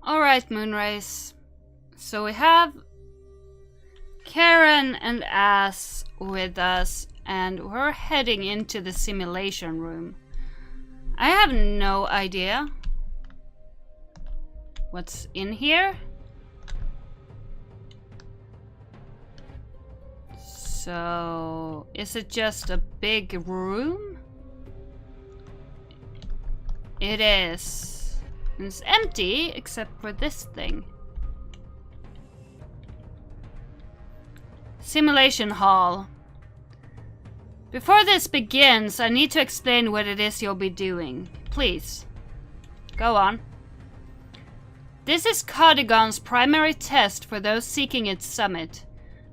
Alright, Moonrace. So we have Karen and Ass with us, and we're heading into the simulation room. I have no idea what's in here. So, is it just a big room? It is. It's empty except for this thing. Simulation Hall. Before this begins, I need to explain what it is you'll be doing. Please, go on. This is Codigon's primary test for those seeking its summit.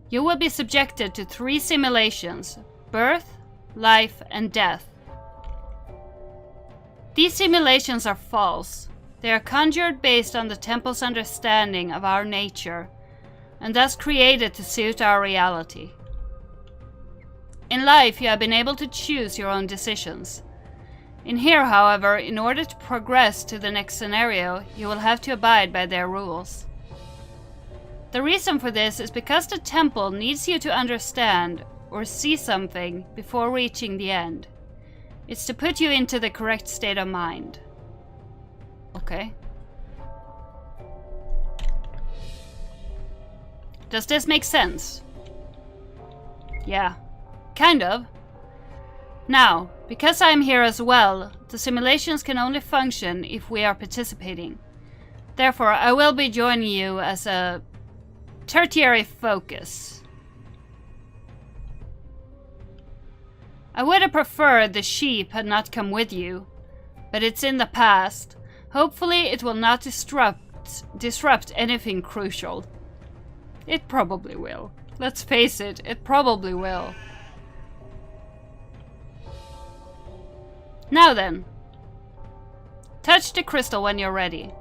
You will be subjected to 3 simulations: birth, life, and death. These simulations are false. They are conjured based on the temple's understanding of our nature, and thus created to suit our reality. In life, you have been able to choose your own decisions. In here, however, in order to progress to the next scenario, you will have to abide by their rules. The reason for this is because the temple needs you to understand or see something before reaching the end. It's to put you into the correct state of mind. Okay. Does this make sense? Yeah, kind of. Now, because I'm here as well, the simulations can only function if we are participating. Therefore, I will be joining you as a tertiary focus. I would have preferred the sheep had not come with you, but it's in the past. Hopefully it will not disrupt anything crucial. It probably will. Let's face it, it probably will. Now then, touch the crystal when you're ready.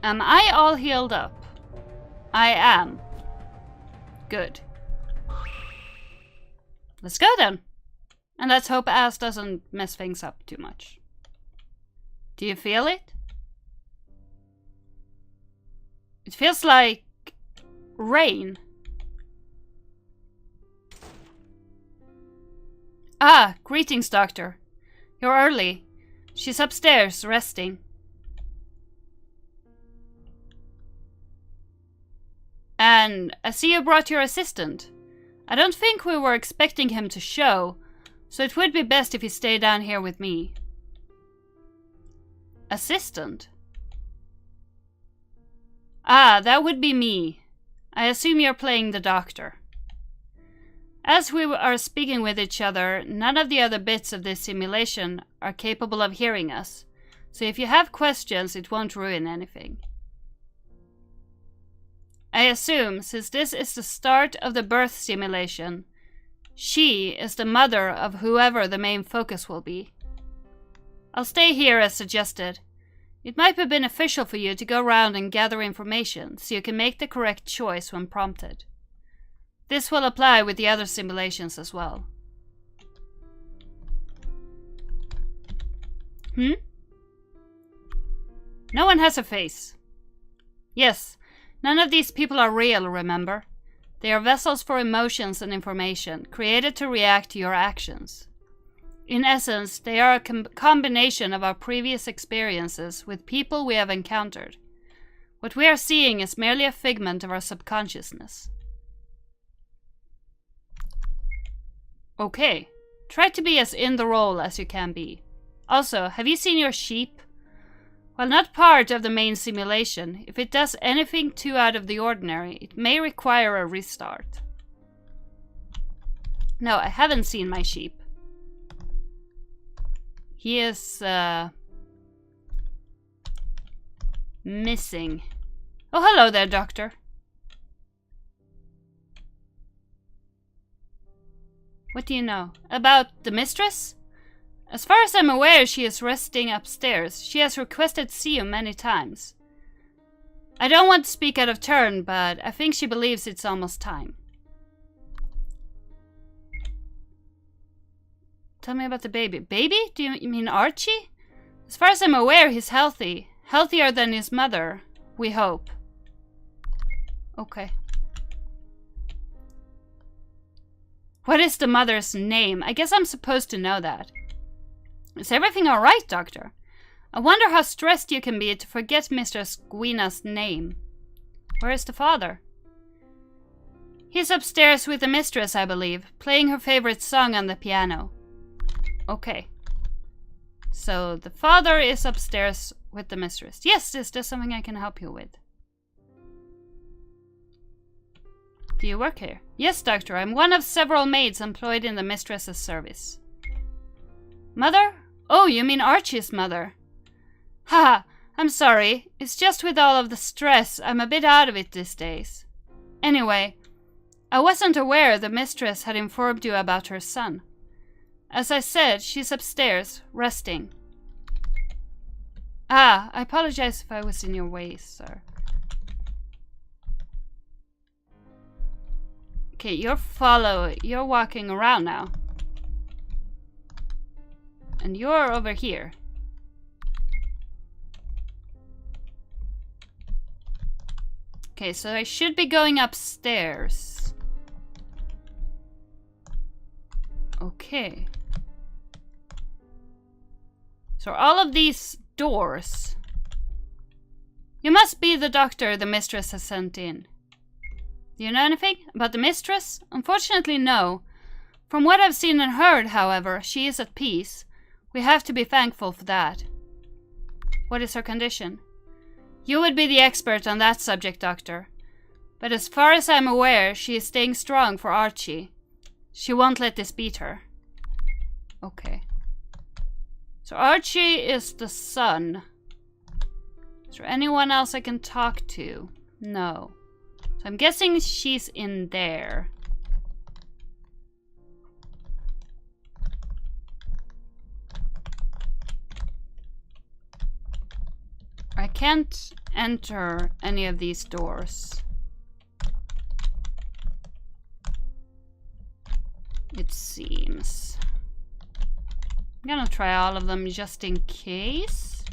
Am I all healed up? I am. Good. Let's go then. And let's hope Ass doesn't mess things up too much. Do you feel it? It feels like rain. Ah, greetings, Doctor. You're early. She's upstairs, resting. And I see you brought your assistant. I don't think we were expecting him to show, so it would be best if you stay down here with me. Assistant? Ah, that would be me. I assume you're playing the doctor. As we are speaking with each other, none of the other bits of this simulation are capable of hearing us, so if you have questions, it won't ruin anything. I assume, since this is the start of the birth simulation, she is the mother of whoever the main focus will be. I'll stay here as suggested. It might be beneficial for you to go around and gather information, so you can make the correct choice when prompted. This will apply with the other simulations as well. No one has a face. Yes, none of these people are real, remember? They are vessels for emotions and information, created to react to your actions. In essence, they are a combination of our previous experiences with people we have encountered. What we are seeing is merely a figment of our subconsciousness. Okay, try to be as in the role as you can be. Also, have you seen your sheep? While not part of the main simulation, if it does anything too out of the ordinary, it may require a restart. No, I haven't seen my sheep. He is, missing. Oh, hello there, Doctor. What do you know? About the mistress? As far as I'm aware, she is resting upstairs. She has requested to see you many times. I don't want to speak out of turn, but I think she believes it's almost time. Tell me about the baby. Baby? Do you mean Archie? As far as I'm aware, he's healthy. Healthier than his mother, we hope. Okay. What is the mother's name? I guess I'm supposed to know that. Is everything alright, Doctor? I wonder how stressed you can be to forget Mistress Gwina's name. Where is the father? He's upstairs with the mistress, I believe, playing her favorite song on the piano. Okay. So the father is upstairs with the mistress. Yes, is there something I can help you with? Do you work here? Yes, Doctor. I'm one of several maids employed in the mistress's service. Mother? Oh, you mean Archie's mother. Haha, I'm sorry. It's just with all of the stress, I'm a bit out of it these days. Anyway, I wasn't aware the mistress had informed you about her son. As I said, she's upstairs, resting. Ah, I apologize if I was in your way, sir. Okay, you're walking around now. And you're over here. Okay, so I should be going upstairs. Okay. So all of these doors. You must be the doctor the mistress has sent in. Do you know anything about the mistress? Unfortunately, no. From what I've seen and heard, however, she is at peace. We have to be thankful for that. What is her condition? You would be the expert on that subject, Doctor. But as far as I'm aware, she is staying strong for Archie. She won't let this beat her. Okay. So Archie is the son. Is there anyone else I can talk to? No. So I'm guessing she's in there. I can't enter any of these doors. It seems. I'm gonna try all of them just in case.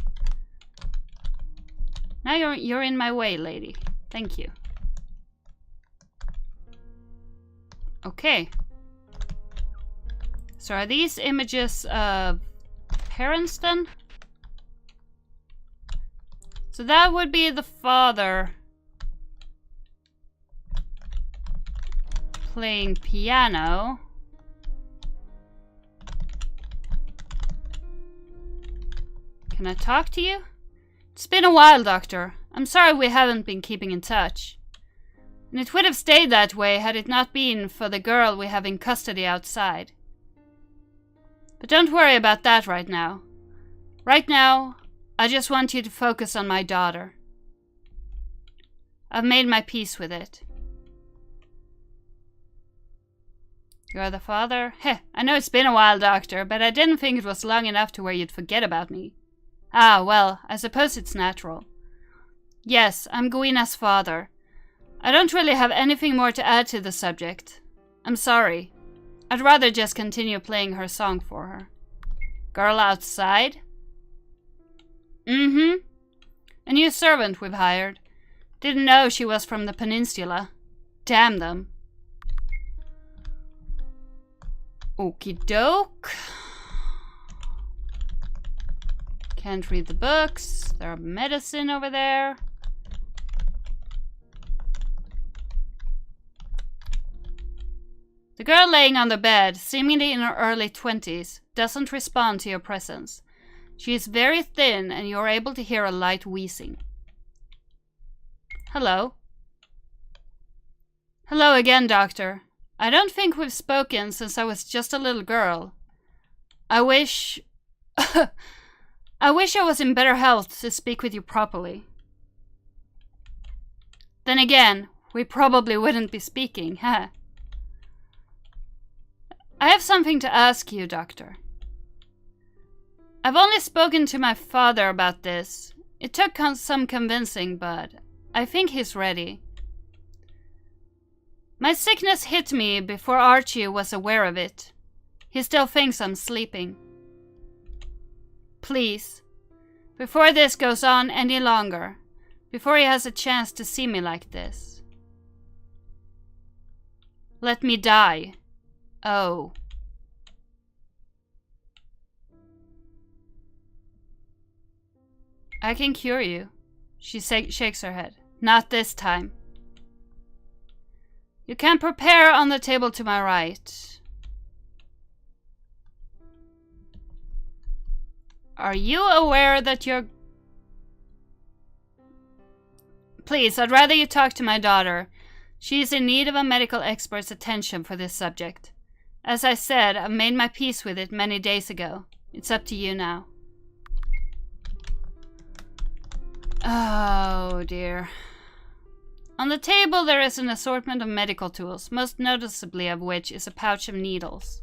Now you're in my way, lady. Thank you. Okay. So are these images of parents then? So that would be the father playing piano. Can I talk to you? It's been a while, Doctor. I'm sorry we haven't been keeping in touch. And it would have stayed that way had it not been for the girl we have in custody outside. But don't worry about that right now. Right now, I just want you to focus on my daughter. I've made my peace with it. You're the father? Heh, I know it's been a while, Doctor, but I didn't think it was long enough to where you'd forget about me. Ah, well, I suppose it's natural. Yes, I'm Gwina's father. I don't really have anything more to add to the subject. I'm sorry. I'd rather just continue playing her song for her. Girl outside? Mm-hmm. A new servant we've hired. Didn't know she was from the peninsula. Damn them. Okie doke. Can't read the books. There's medicine over there. The girl laying on the bed, seemingly in her early 20s, doesn't respond to your presence. She is very thin and you're able to hear a light wheezing. Hello. Hello again, Doctor. I don't think we've spoken since I was just a little girl. I wish... I wish I was in better health to speak with you properly. Then again, we probably wouldn't be speaking, huh? I have something to ask you, Doctor. I've only spoken to my father about this. It took some convincing, but I think he's ready. My sickness hit me before Archie was aware of it. He still thinks I'm sleeping. Please, Before this goes on any longer. Before he has a chance to see me like this. Let me die. Oh. I can cure you. She shakes her head. Not this time. You can prepare on the table to my right. Are you aware that you're... Please, I'd rather you talk to my daughter. She is in need of a medical expert's attention for this subject. As I said, I've made my peace with it many days ago. It's up to you now. Oh dear. On the table there is an assortment of medical tools, most noticeably of which is a pouch of needles.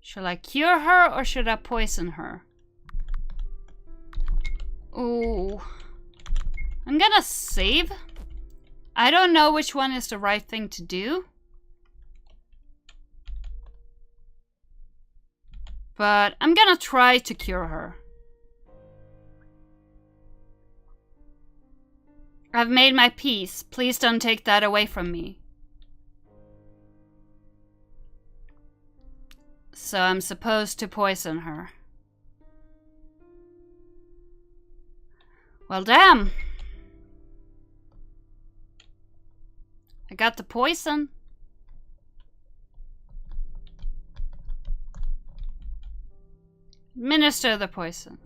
Shall I cure her or should I poison her? Ooh. I'm gonna save. I don't know which one is the right thing to do. But I'm gonna try to cure her. I've made my peace. Please don't take that away from me. So I'm supposed to poison her. Well, damn. I got the poison. Administer the poison.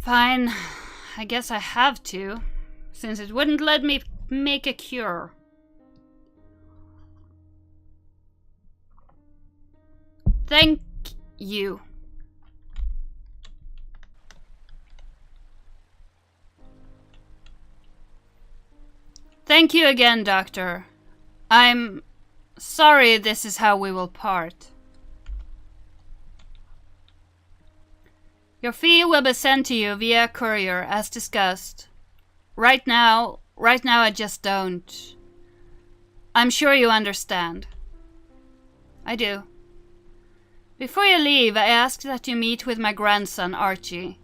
Fine. I guess I have to, since it wouldn't let me make a cure. Thank you. Thank you again, Doctor. I'm sorry this is how we will part. Your fee will be sent to you via courier, as discussed. Right now I just don't. I'm sure you understand. I do. Before you leave, I ask that you meet with my grandson, Archie.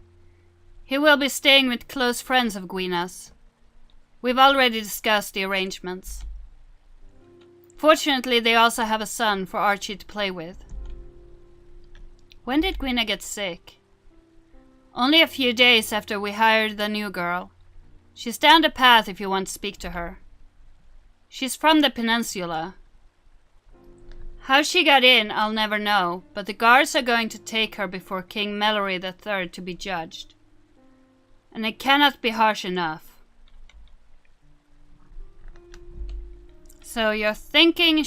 He will be staying with close friends of Gwynna's. We've already discussed the arrangements. Fortunately, they also have a son for Archie to play with. When did Gwynna get sick? Only a few days after we hired the new girl. She's down the path if you want to speak to her. She's from the peninsula. How she got in, I'll never know, but the guards are going to take her before King Mallory III to be judged. And it cannot be harsh enough. So you're thinking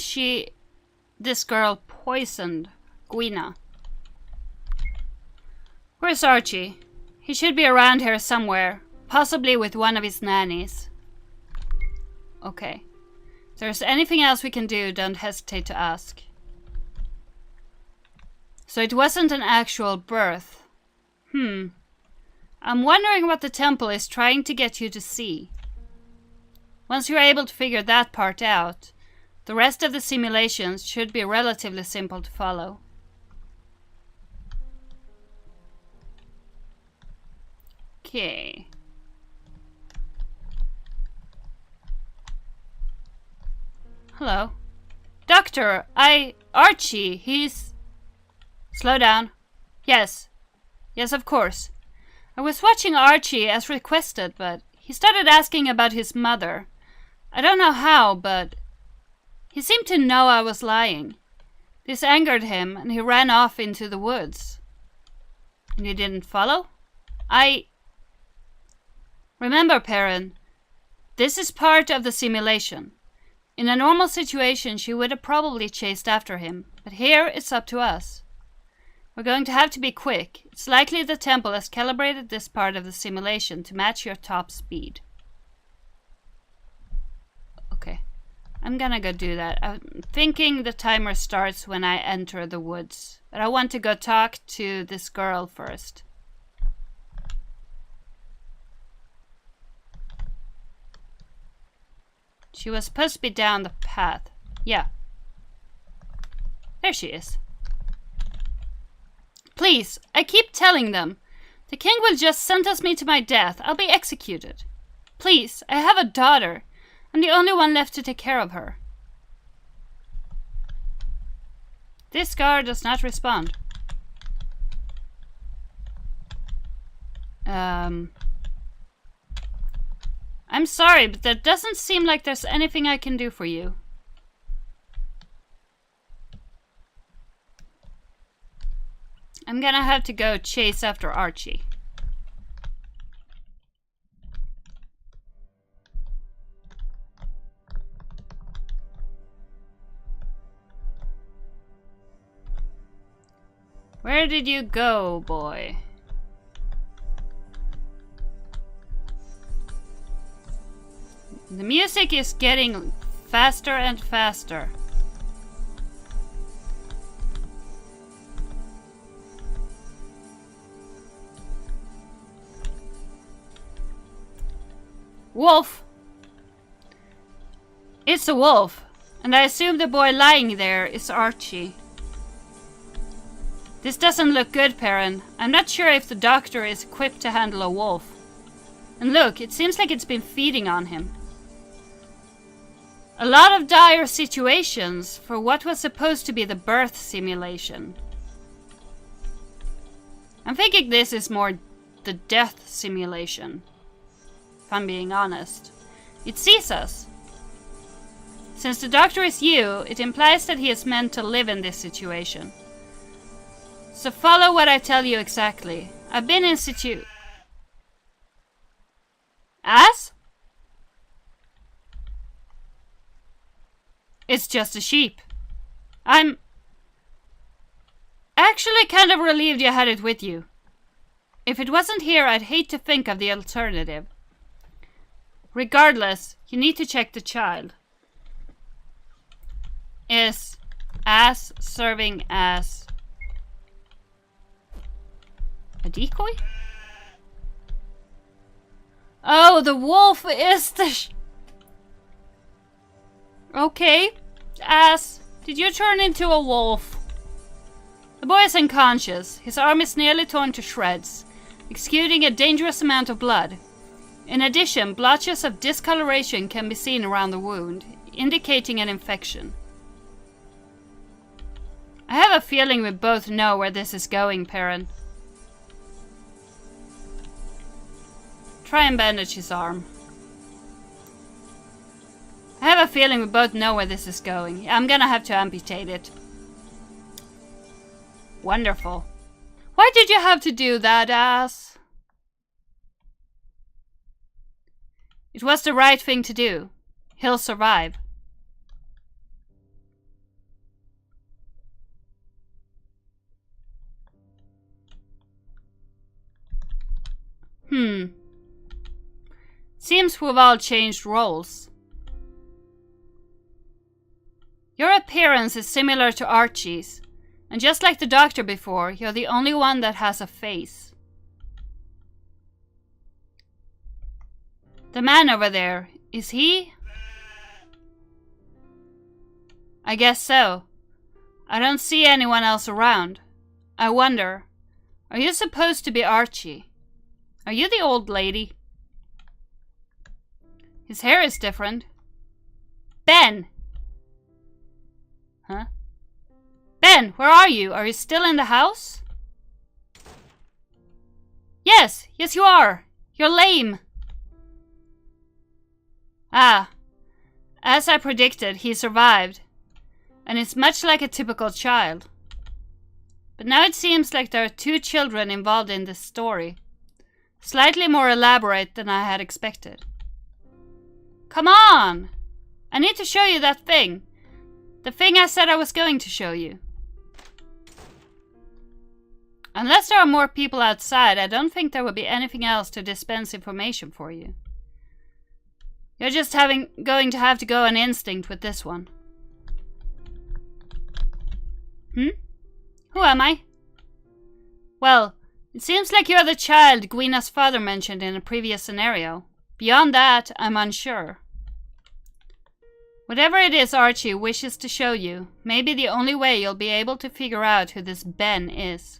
this girl poisoned Gwynna? Where's Archie? He should be around here somewhere, possibly with one of his nannies. Okay. If there's anything else we can do, don't hesitate to ask. So it wasn't an actual birth. I'm wondering what the temple is trying to get you to see. Once you're able to figure that part out, the rest of the simulations should be relatively simple to follow. Okay. Hello. Doctor, Archie, he's... Slow down. Yes. Yes, of course. I was watching Archie as requested, but he started asking about his mother. I don't know how, but he seemed to know I was lying. This angered him, and he ran off into the woods. And you didn't follow? Remember, Perrin, this is part of the simulation. In a normal situation, she would have probably chased after him, but here it's up to us. We're going to have to be quick. It's likely the temple has calibrated this part of the simulation to match your top speed. Okay, I'm gonna go do that. I'm thinking the timer starts when I enter the woods, but I want to go talk to this girl first. She was supposed to be down the path. Yeah. There she is. Please, I keep telling them. The king will just sentence me to my death. I'll be executed. Please, I have a daughter. I'm the only one left to take care of her. This guard does not respond. I'm sorry, but there doesn't seem like there's anything I can do for you. I'm gonna have to go chase after Archie. Where did you go, boy? The music is getting faster and faster. Wolf! It's a wolf, and I assume the boy lying there is Archie. This doesn't look good, Perrin. I'm not sure if the doctor is equipped to handle a wolf. And look, it seems like it's been feeding on him. A lot of dire situations for what was supposed to be the birth simulation. I'm thinking this is more the death simulation, if I'm being honest. It sees us. Since the doctor is you, it implies that he is meant to live in this situation. So follow what I tell you exactly. I've been in situ... As? It's just a sheep. I'm actually kind of relieved you had it with you. If it wasn't here, I'd hate to think of the alternative. Regardless, you need to check the child. Is As serving as a decoy? Oh, the wolf is the Okay. As, did you turn into a wolf? The boy is unconscious. His arm is nearly torn to shreds, exuding a dangerous amount of blood. In addition, blotches of discoloration can be seen around the wound, indicating an infection. I have a feeling we both know where this is going, Perrin. Try and bandage his arm. I have a feeling we both know where this is going. I'm gonna have to amputate it. Wonderful. Why did you have to do that, Ass? It was the right thing to do. He'll survive. Seems we've all changed roles. Your appearance is similar to Archie's, and just like the doctor before, you're the only one that has a face. The man over there, is he? I guess so. I don't see anyone else around. I wonder, are you supposed to be Archie? Are you the old lady? His hair is different. Ben! Huh? Ben, where are you? Are you still in the house? Yes, you are. You're lame. Ah, as I predicted, he survived. And it's much like a typical child. But now it seems like there are two children involved in this story. Slightly more elaborate than I had expected. Come on! I need to show you that thing. The thing I said I was going to show you. Unless there are more people outside, I don't think there will be anything else to dispense information for you. You're just going to have to go on instinct with this one. Who am I? Well, it seems like you're the child Gwynna's father mentioned in a previous scenario. Beyond that, I'm unsure. Whatever it is Archie wishes to show you, may be the only way you'll be able to figure out who this Ben is.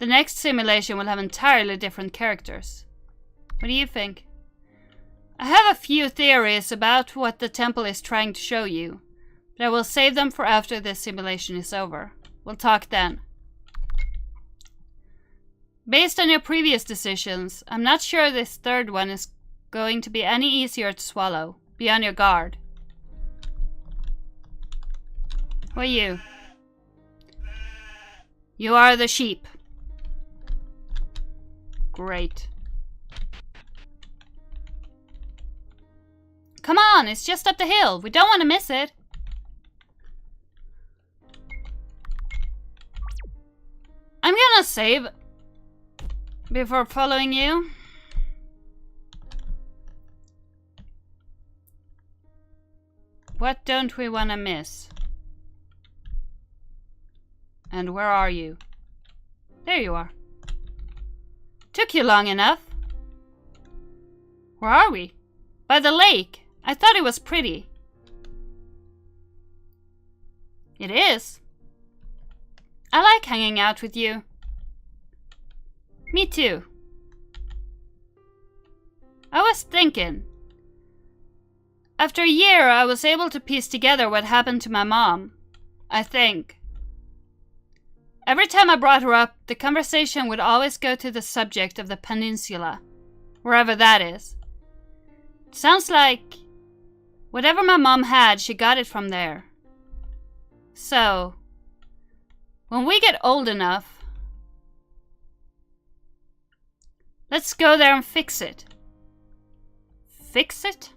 The next simulation will have entirely different characters. What do you think? I have a few theories about what the temple is trying to show you, but I will save them for after this simulation is over. We'll talk then. Based on your previous decisions, I'm not sure this third one is going to be any easier to swallow. Be on your guard. Who are you? You are the sheep. Great. Come on, it's just up the hill. We don't want to miss it. I'm gonna save before following you. What don't we want to miss? And where are you? There you are. Took you long enough. Where are we? By the lake. I thought it was pretty. It is. I like hanging out with you. Me too. I was thinking. After a year, I was able to piece together what happened to my mom. I think. Every time I brought her up, the conversation would always go to the subject of the peninsula, wherever that is. It sounds like whatever my mom had, she got it from there. So, when we get old enough, let's go there and fix it. Fix it?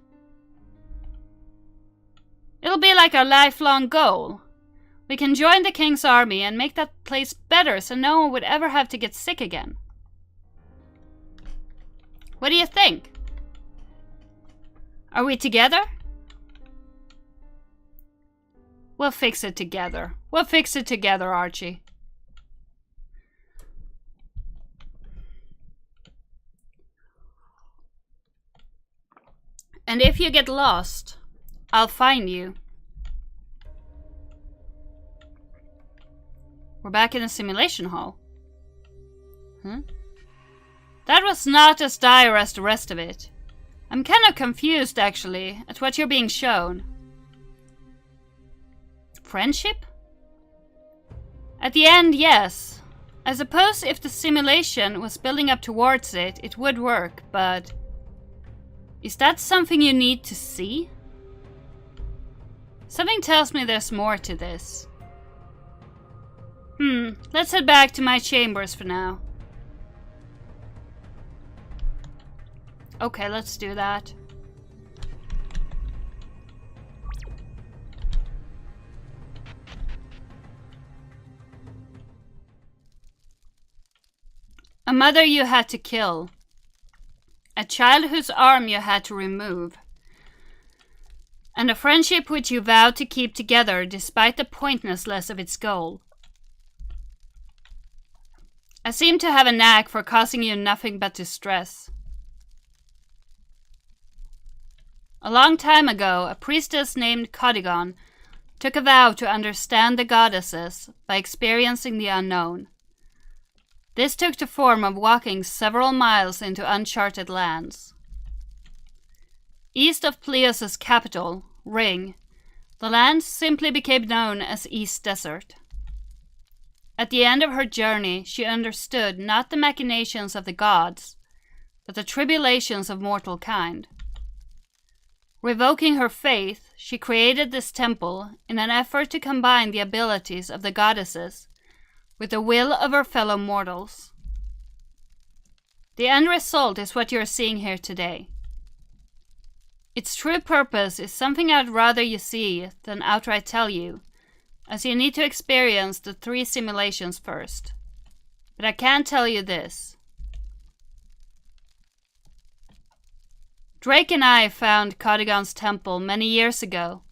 It'll be like our lifelong goal. We can join the king's army and make that place better so no one would ever have to get sick again. What do you think? Are we together? We'll fix it together. We'll fix it together, Archie. And if you get lost, I'll find you. We're back in the simulation hall. That was not as dire as the rest of it. I'm kind of confused, actually, at what you're being shown. Friendship? At the end, yes. I suppose if the simulation was building up towards it, it would work, but... is that something you need to see? Something tells me there's more to this. Let's head back to my chambers for now. Okay, let's do that. A mother you had to kill. A child whose arm you had to remove. And a friendship which you vowed to keep together despite the pointlessness of its goal. I seem to have a knack for causing you nothing but distress. A long time ago, a priestess named Kitten took a vow to understand the goddesses by experiencing the unknown. This took the form of walking several miles into uncharted lands. East of Pleos' capital, Ring, the land simply became known as East Desert. At the end of her journey, she understood not the machinations of the gods, but the tribulations of mortal kind. Revoking her faith, she created this temple in an effort to combine the abilities of the goddesses with the will of her fellow mortals. The end result is what you are seeing here today. Its true purpose is something I'd rather you see than outright tell you, as you need to experience the 3 simulations first. But I can tell you this. Drake and I found Kodigon's temple many years ago,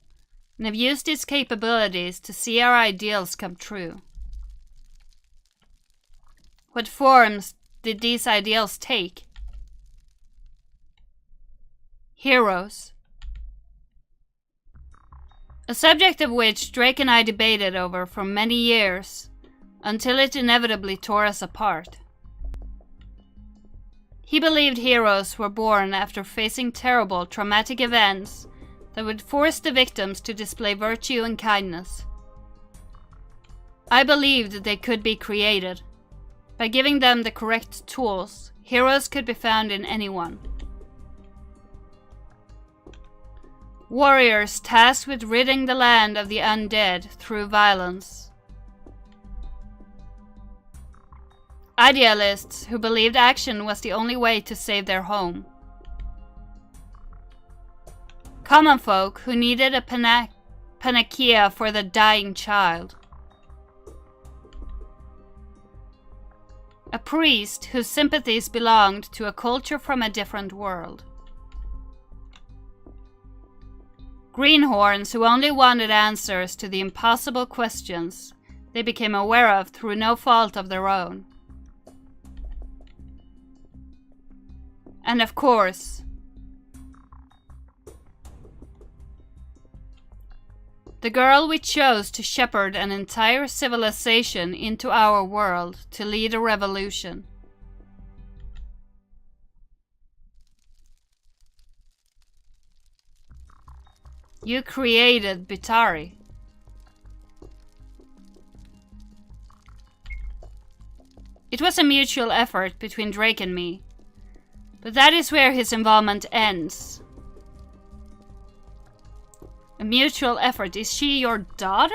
and have used its capabilities to see our ideals come true. What forms did these ideals take? Heroes. A subject of which Drake and I debated over for many years, until it inevitably tore us apart. He believed heroes were born after facing terrible, traumatic events that would force the victims to display virtue and kindness. I believed they could be created. By giving them the correct tools, heroes could be found in anyone. Warriors tasked with ridding the land of the undead through violence. Idealists who believed action was the only way to save their home. Common folk who needed a panacea for the dying child. A priest whose sympathies belonged to a culture from a different world. Greenhorns who only wanted answers to the impossible questions they became aware of through no fault of their own. And of course, the girl we chose to shepherd an entire civilization into our world to lead a revolution. You created Bitari. It was a mutual effort between Drake and me, but that is where his involvement ends. A mutual effort. Is she your daughter?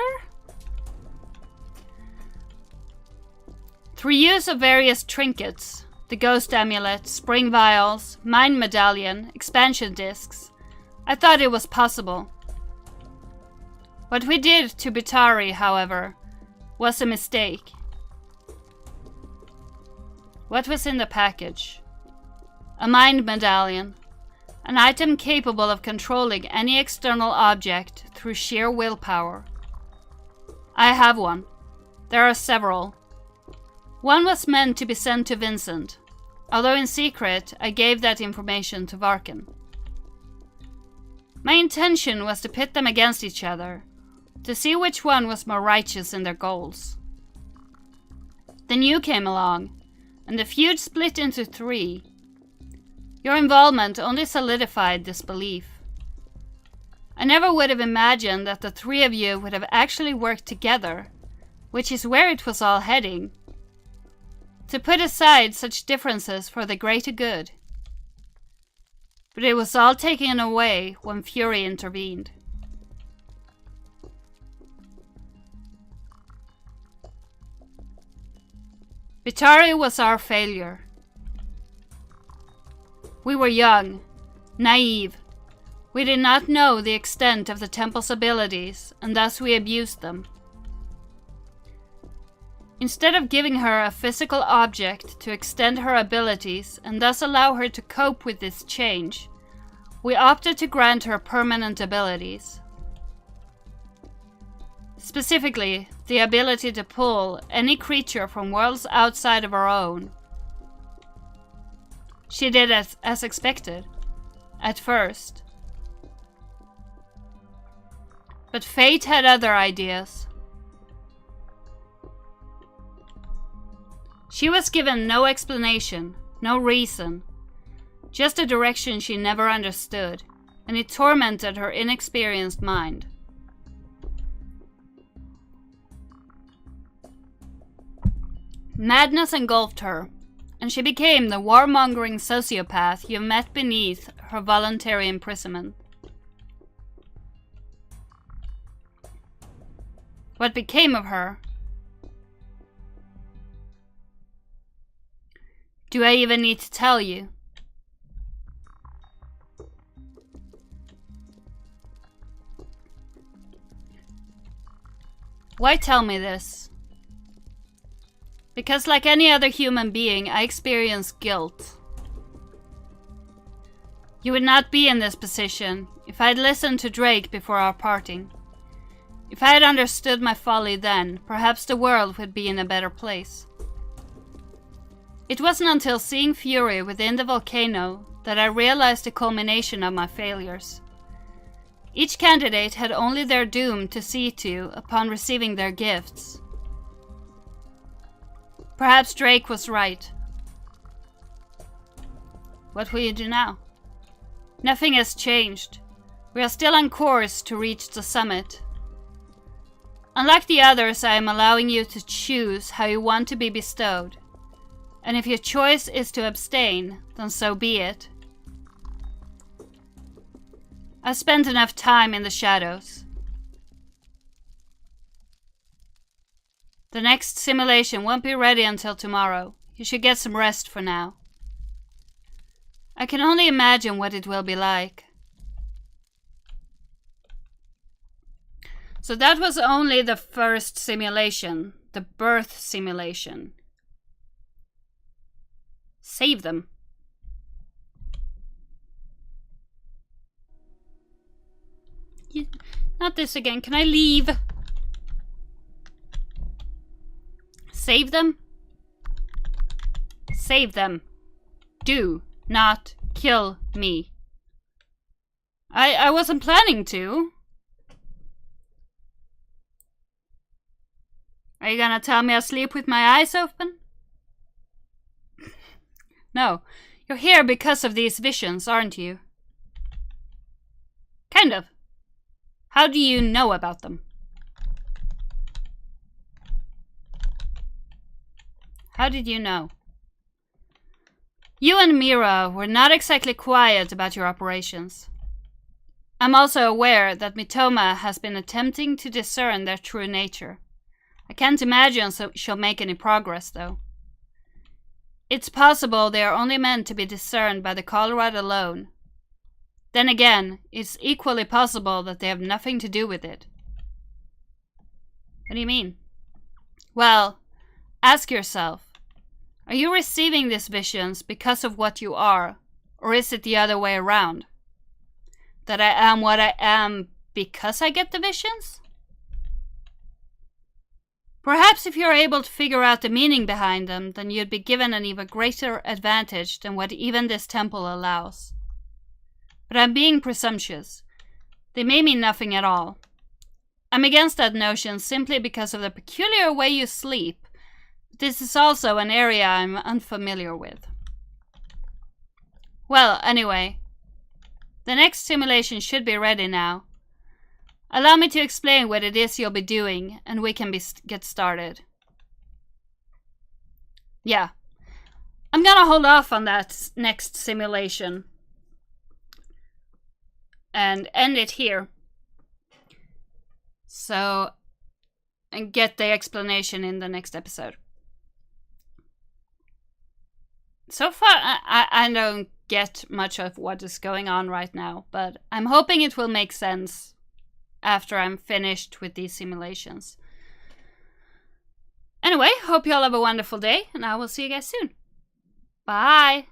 Through use of various trinkets, the ghost amulet, spring vials, mind medallion, expansion discs, I thought it was possible. What we did to Bitari, however, was a mistake. What was in the package? A mind medallion, an item capable of controlling any external object through sheer willpower. I have one. There are several. One was meant to be sent to Vincent, although in secret I gave that information to Varken. My intention was to pit them against each other, to see which one was more righteous in their goals. Then you came along, and the feud split into 3. Your involvement only solidified this belief. I never would have imagined that the 3 of you would have actually worked together, which is where it was all heading. To put aside such differences for the greater good. But it was all taken away when Fury intervened. Bitari was our failure. We were young, naive. We did not know the extent of the temple's abilities, and thus we abused them. Instead of giving her a physical object to extend her abilities and thus allow her to cope with this change, we opted to grant her permanent abilities. Specifically, the ability to pull any creature from worlds outside of our own. She did as expected, at first. But fate had other ideas. She was given no explanation, no reason, just a direction she never understood, and it tormented her inexperienced mind. Madness engulfed her, and she became the warmongering sociopath you met beneath her voluntary imprisonment. What became of her? Do I even need to tell you? Why tell me this? Because like any other human being, I experience guilt. You would not be in this position if I had listened to Drake before our parting. If I had understood my folly then, perhaps the world would be in a better place. It wasn't until seeing Fury within the volcano that I realized the culmination of my failures. Each candidate had only their doom to see to upon receiving their gifts. Perhaps Drake was right. What will you do now? Nothing has changed. We are still on course to reach the summit. Unlike the others, I am allowing you to choose how you want to be bestowed. And if your choice is to abstain, then so be it. I've spent enough time in the shadows. The next simulation won't be ready until tomorrow. You should get some rest for now. I can only imagine what it will be like. So that was only the first simulation, the birth simulation. Save them. Not this again. Can I leave? Save them? Save them. Do not kill me. I wasn't planning to. Are you gonna tell me I sleep with my eyes open? No. You're here because of these visions, aren't you? Kind of. How do you know about them? How did you know? You and Mira were not exactly quiet about your operations. I'm also aware that Mitoma has been attempting to discern their true nature. I can't imagine she'll make any progress, though. It's possible they are only meant to be discerned by the Colorad alone. Then again, it's equally possible that they have nothing to do with it. What do you mean? Well, ask yourself, are you receiving these visions because of what you are, or is it the other way around? That I am what I am because I get the visions? Perhaps if you're able to figure out the meaning behind them, then you'd be given an even greater advantage than what even this temple allows. But I'm being presumptuous. They may mean nothing at all. I'm against that notion simply because of the peculiar way you sleep. But this is also an area I'm unfamiliar with. Well, anyway, the next simulation should be ready now. Allow me to explain what it is you'll be doing, and we can get started. Yeah. I'm gonna hold off on that next simulation and end it here. So, and get the explanation in the next episode. So far, I don't get much of what is going on right now, but I'm hoping it will make sense after I'm finished with these simulations. Anyway, hope you all have a wonderful day, and I will see you guys soon. Bye!